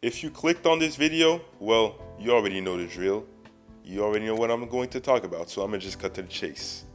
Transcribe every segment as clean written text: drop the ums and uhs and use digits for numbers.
If you clicked on this video, well, you already know the drill. You already know what I'm going to talk about, so I'm gonna just cut to the chase.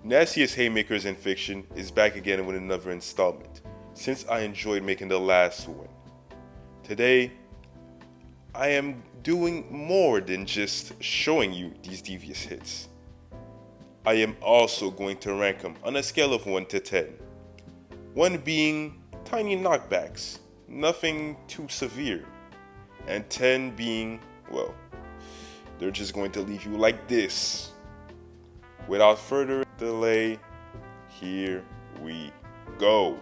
Nastiest Haymakers in Fiction is back again with another installment, since I enjoyed making the last one. Today, I am doing more than just showing you these devious hits. I am also going to rank them on a scale of 1 to 10. 1 being tiny knockbacks, nothing too severe, and 10 being, well, they're just going to leave you like this. Without further delay, here we go.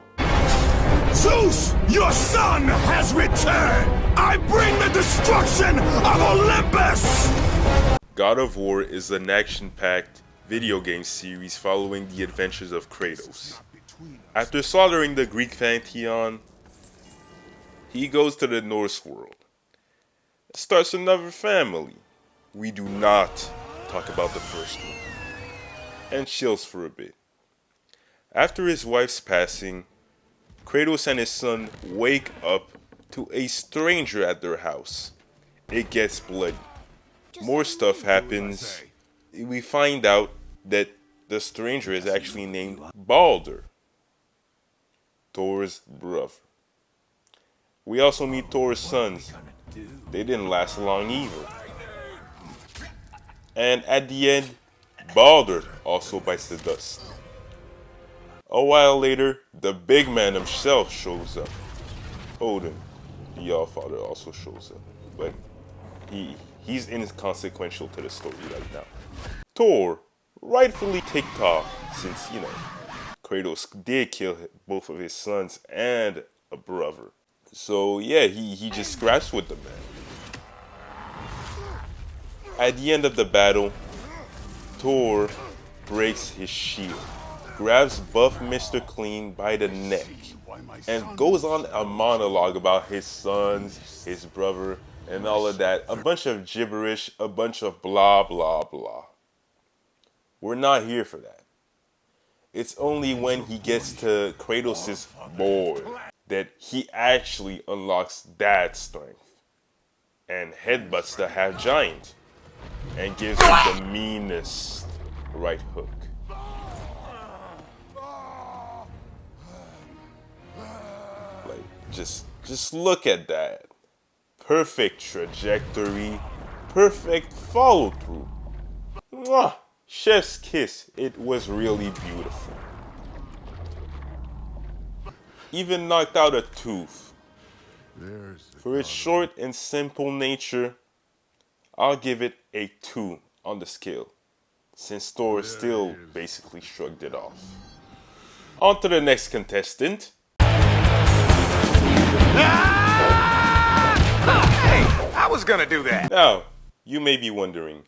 Zeus, your son has returned! I bring the destruction of Olympus! God of War is an action-packed video game series following the adventures of Kratos. After slaughtering the Greek pantheon, he goes to the Norse world, starts another family. We do not talk about the first one, and chills for a bit. After his wife's passing, Kratos and his son wake up to a stranger at their house. It gets bloody. More stuff happens. We find out that the stranger is actually named Balder, Thor's brother. We also meet Thor's sons. They didn't last long either. And at the end, Balder also bites the dust. A while later, the big man himself shows up. Odin, the Allfather, also shows up. But he's inconsequential to the story right now. Thor, rightfully ticked off since, Kratos did kill both of his sons and a brother. So yeah, he just scraps with the man. At the end of the battle, Thor breaks his shield, grabs buff Mr. Clean by the neck, and goes on a monologue about his sons, his brother, and all of that. A bunch of gibberish, a bunch of blah blah blah. We're not here for that. It's only when he gets to Kratos' boy that he actually unlocks that strength and headbutts the half-giant and gives him the meanest right hook. Like, just look at that. Perfect trajectory, perfect follow-through. Mwah! Chef's kiss. It was really beautiful. Even knocked out a tooth. For its short and simple nature, I'll give it a 2 on the scale, since Thor still basically shrugged it off. On to the next contestant. Hey, I was gonna do that. Now, you may be wondering,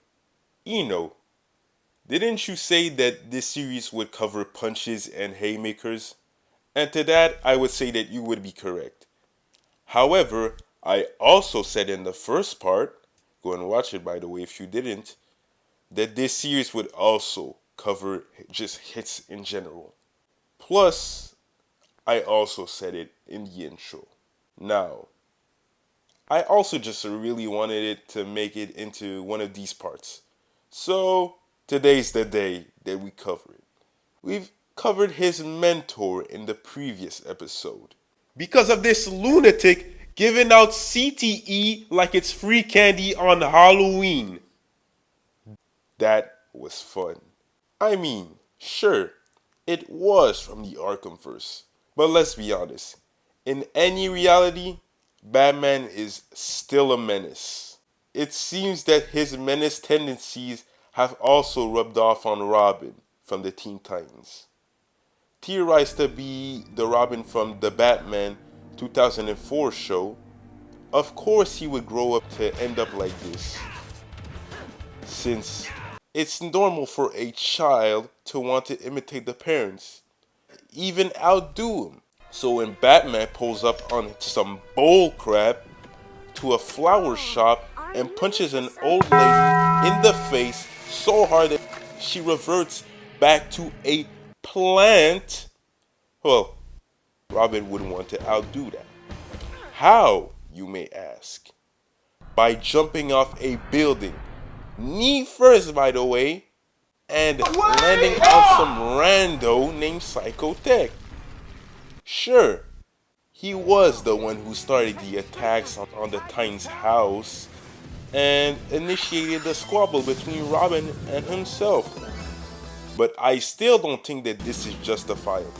Eno, didn't you say that this series would cover punches and haymakers? And to that, I would say that you would be correct. However, I also said in the first part, go and watch it by the way if you didn't, that this series would also cover just hits in general. Plus, I also said it in the intro. Now, I also just really wanted it to make it into one of these parts. So, today's the day that we cover it. We've covered his mentor in the previous episode. Because of this lunatic giving out CTE like it's free candy on Halloween. That was fun. I mean, sure, it was from the Arkhamverse. But let's be honest, in any reality, Batman is still a menace. It seems that his menace tendencies have also rubbed off on Robin from the Teen Titans. Theorized to be the Robin from the Batman 2004 show, of course he would grow up to end up like this, since it's normal for a child to want to imitate the parents, even outdo them. So when Batman pulls up on some bull crap to a flower shop and punches an old lady in the face so hard that she reverts back to a plant, well, Robin wouldn't want to outdo that. How, you may ask? By jumping off a building, knee first by the way, and landing on some rando named Psychotech. Sure, he was the one who started the attacks on the Titan's house and initiated the squabble between Robin and himself. But I still don't think that this is justifiable.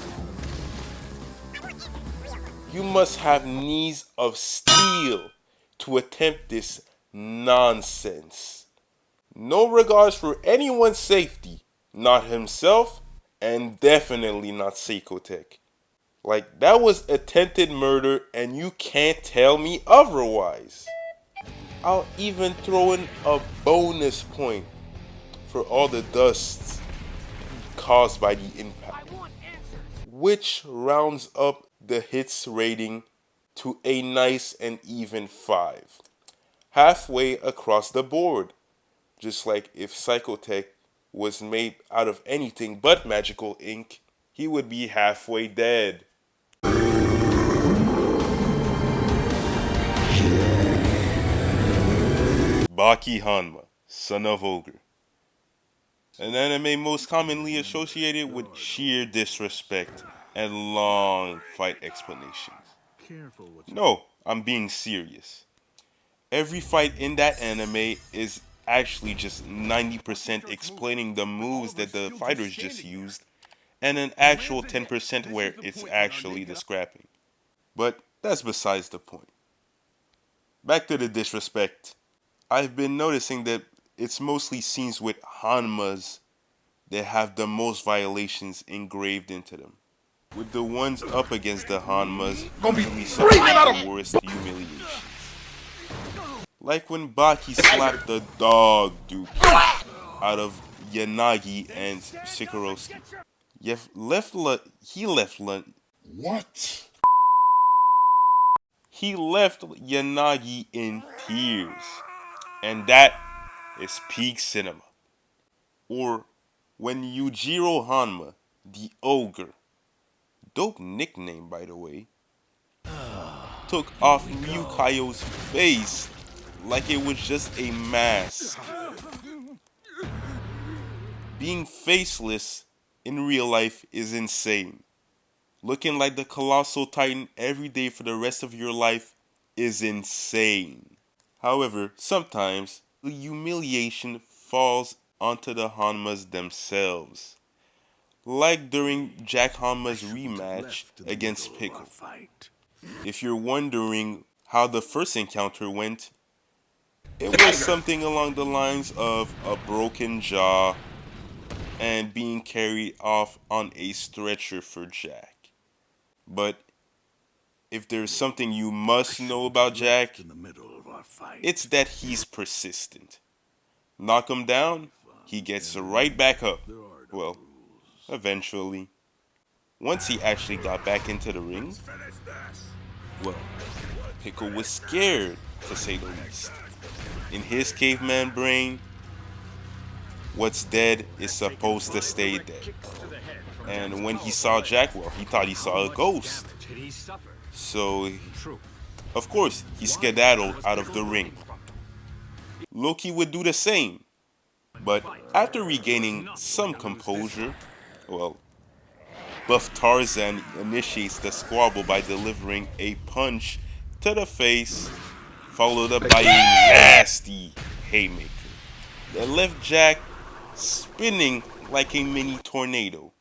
You must have knees of steel to attempt this nonsense. No regards for anyone's safety, not himself, and definitely not Psychotech. Like, that was attempted murder and you can't tell me otherwise. I'll even throw in a bonus point for all the dust caused by the impact, which rounds up the hits rating to a nice and even 5. Halfway across the board. Just like if Psychotech was made out of anything but magical ink, he would be halfway dead. Baki Hanma, son of Ogre. An anime most commonly associated with sheer disrespect and long fight explanations. No, I'm being serious. Every fight in that anime is actually just 90% explaining the moves that the fighters just used, and an actual 10% where it's actually the scrapping. But that's besides the point. Back to the disrespect. I've been noticing that it's mostly scenes with Hanmas that have the most violations engraved into them, with the ones up against the Hanmas usually suffering the worst humiliations. Like when Baki slapped the dog duke out of Yanagi and Shikoroski. He left Yanagi in tears. And that is peak cinema. Or when Yujiro Hanma, the ogre, dope nickname by the way, took off Ryukayo's face like it was just a mask. Being faceless in real life is insane. Looking like the Colossal Titan every day for the rest of your life is insane. However, sometimes the humiliation falls onto the Hanmas themselves. Like during Jack Hanma's rematch against Pickle. If you're wondering how the first encounter went, it was something along the lines of a broken jaw and being carried off on a stretcher for Jack. But if there's something you must know about Jack, it's that he's persistent. Knock him down, he gets right back up. Well, eventually. Once he actually got back into the ring, well, Pickle was scared, to say the least. In his caveman brain, what's dead is supposed to stay dead. And when he saw Jack, well, he thought he saw a ghost. So, of course, he skedaddled out of the ring. Loki would do the same. But after regaining some composure, well, Buff Tarzan initiates the squabble by delivering a punch to the face, followed up by a nasty haymaker that left Jack spinning like a mini tornado.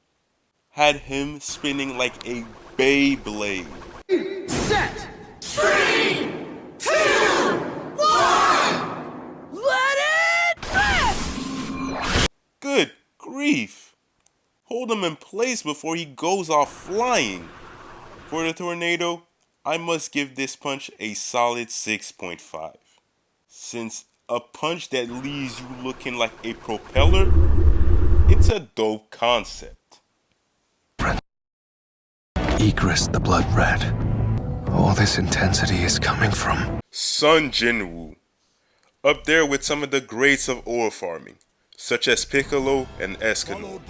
Had him spinning like a Beyblade. Set! 3, 2, 1! Let it rip! Good grief! Hold him in place before he goes off flying. For the tornado, I must give this punch a solid 6.5. Since a punch that leaves you looking like a propeller, it's a dope concept. Igris, the blood red. All this intensity is coming from Sun Jinwoo. Up there with some of the greats of ore farming, such as Piccolo and Escanor.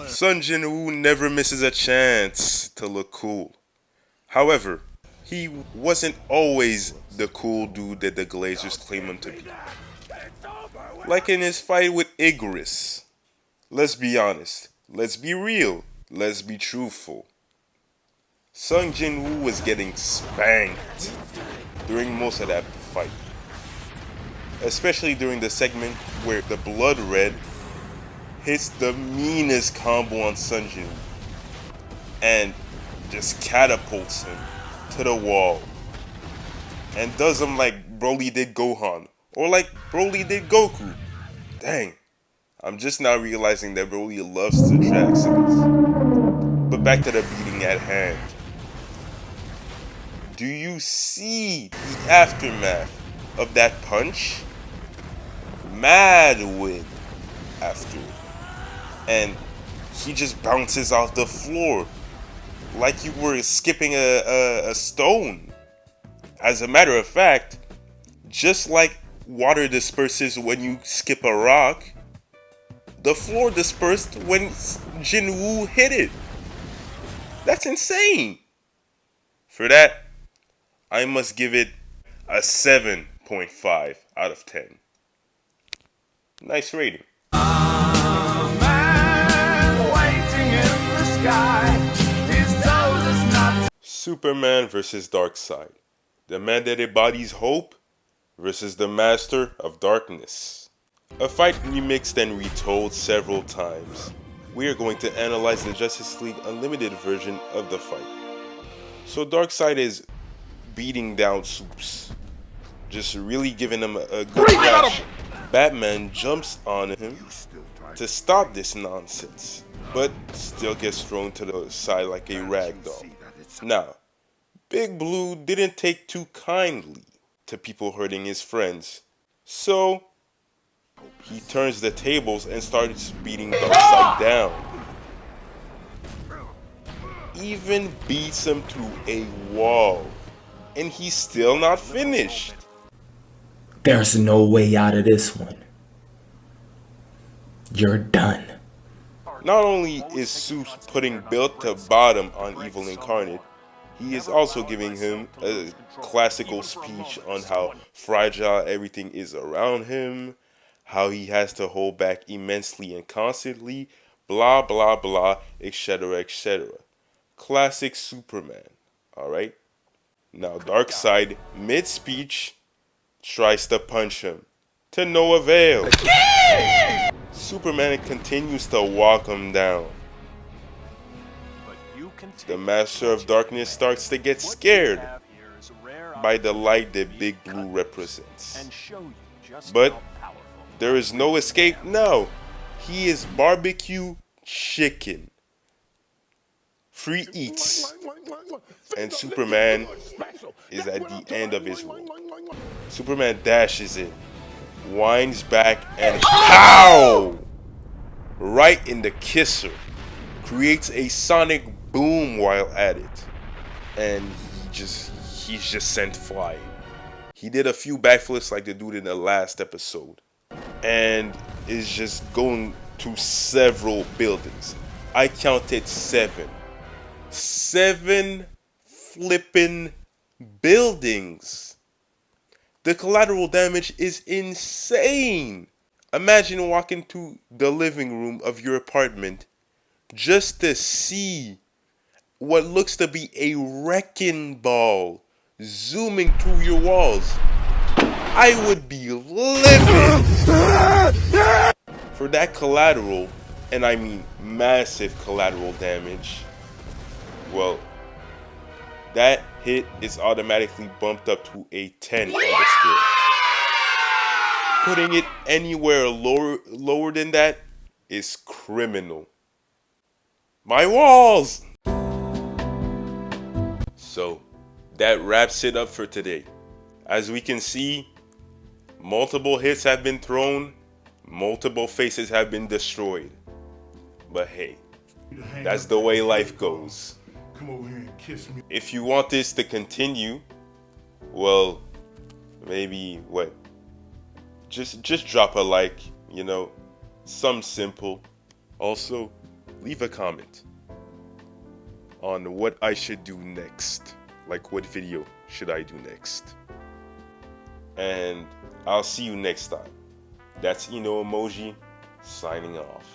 Sun Jinwoo never misses a chance to look cool. However, he wasn't always the cool dude that the Glazers claim him to be. Like in his fight with Igris. Let's be honest. Let's be real. Let's be truthful. Sung Jin-woo was getting spanked during most of that fight. Especially during the segment where the Blood Red hits the meanest combo on Sung Jin-woo and just catapults him to the wall and does him like Broly did Gohan or like Broly did Goku. Dang, I'm just now realizing that Broly loves to drag sickles. But back to the beating at hand. Do you see the aftermath of that punch? Mad win after it. And he just bounces off the floor like you were skipping a stone. As a matter of fact, just like water disperses when you skip a rock, the floor dispersed when Jin-woo hit it. That's insane. For that, I must give it a 7.5 out of 10. Nice rating. Superman versus Darkseid. The man that embodies hope versus the master of darkness. A fight remixed and retold several times. We are going to analyze the Justice League Unlimited version of the fight. So Darkseid is beating down Supes, just really giving him a good match. Batman jumps on him to stop this nonsense, but still gets thrown to the side like a rag doll. Now, Big Blue didn't take too kindly to people hurting his friends, so he turns the tables and starts beating Darkseid down. Even beats him through a wall, and he's still not finished. There's no way out of this one. You're done. Not only is Supes putting build to bottom on Evil Incarnate, he is also giving him a classical speech on how fragile everything is around him, how he has to hold back immensely and constantly, blah blah blah, etc. etc. Classic Superman, alright? Now Darkseid, mid-speech, tries to punch him, to no avail. Superman continues to walk him down. The Master of Darkness starts to get scared by the light that Big Blue represents. But there is no escape now. He is barbecue chicken. Free eats. And Superman is at the end of his rope. Superman dashes in, winds back, and pow! Right in the kisser. Creates a sonic boom while at it. And he's just sent flying. He did a few backflips like the dude in the last episode. And is just going to several buildings. I counted 7. 7 flipping buildings. The collateral damage is insane. Imagine walking to the living room of your apartment just to see what looks to be a wrecking ball zooming through your walls. I would be livid. For that collateral, and I mean massive collateral damage, well, that hit is automatically bumped up to a 10 on the scale. Putting it anywhere lower than that is criminal. My walls! So, that wraps it up for today. As we can see, multiple hits have been thrown, multiple faces have been destroyed. But hey, that's the way life goes. Come over here and kiss me. If you want this to continue, well, maybe what? Just drop a like, you know, some simple. Also, leave a comment on what I should do next like what video should I do next. And I'll see you next time. That's Emoji signing off.